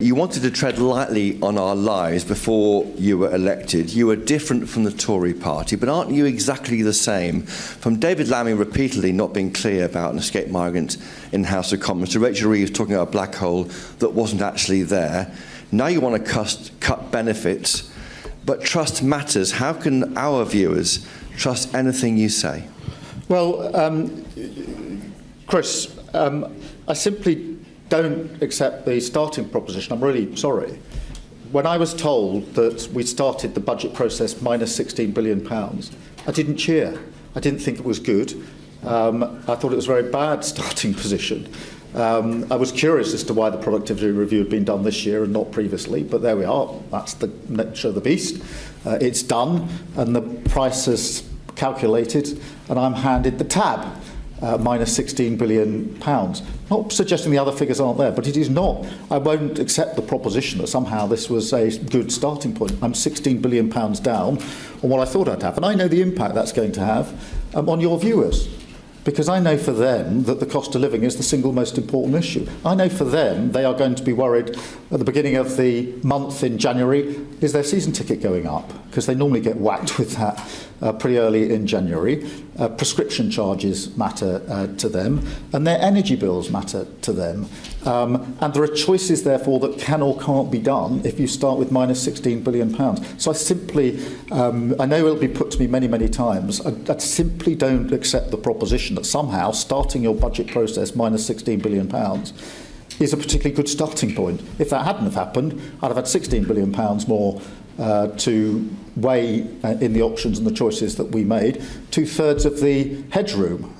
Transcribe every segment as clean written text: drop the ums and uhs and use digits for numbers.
You wanted to tread lightly on our lives before you were elected. You were different from the Tory party, but aren't you exactly the same? From David Lammy repeatedly not being clear about an escaped migrant in the House of Commons, to Rachel Reeves talking about a black hole that wasn't actually there. Now you want to cut benefits, but trust matters. How can our viewers trust anything you say? Well, Chris, I simply don't accept the starting proposition. I'm really sorry. When I was told that we started the budget process minus £16 billion, I didn't cheer. I didn't think it was good. I thought it was a very bad starting position. I was curious as to why the productivity review had been done this year and not previously, but there we are. That's the nature of the beast. It's done, and the price is calculated, and I'm handed the tab. Minus £16 billion. Not suggesting the other figures aren't there, but it is not. I won't accept the proposition that somehow this was a good starting point. I'm £16 billion down on what I thought I'd have. And I know the impact that's going to have on your viewers. Because I know for them that the cost of living is the single most important issue. I know for them they are going to be worried at the beginning of the month in January, is their season ticket going up? Because they normally get whacked with that pretty early in January. Prescription charges matter to them, and their energy bills matter to them. And there are choices, therefore, that can or can't be done if you start with minus £16 billion. So I simply, I know it'll be put to me many, many times, I simply don't accept the proposition that somehow starting your budget process minus £16 billion is a particularly good starting point. If that hadn't have happened, I'd have had £16 billion more to weigh in the options and the choices that we made. 2/3 of the headroom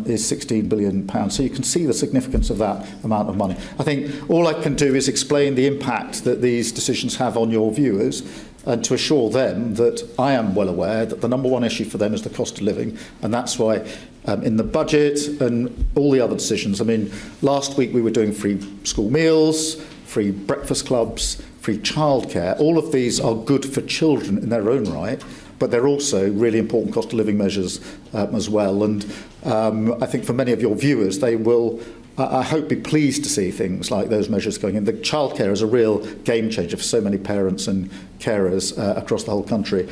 is £16 billion. So you can see the significance of that amount of money. I think all I can do is explain the impact that these decisions have on your viewers, and to assure them that I am well aware that the number one issue for them is the cost of living, and that's why in the budget and all the other decisions, I mean, last week we were doing free school meals, free breakfast clubs, free childcare. All of these are good for children in their own right, but they're also really important cost of living measures as well. And I think for many of your viewers, they will, I hope, be pleased to see things like those measures going in. The childcare is a real game changer for so many parents and carers across the whole country.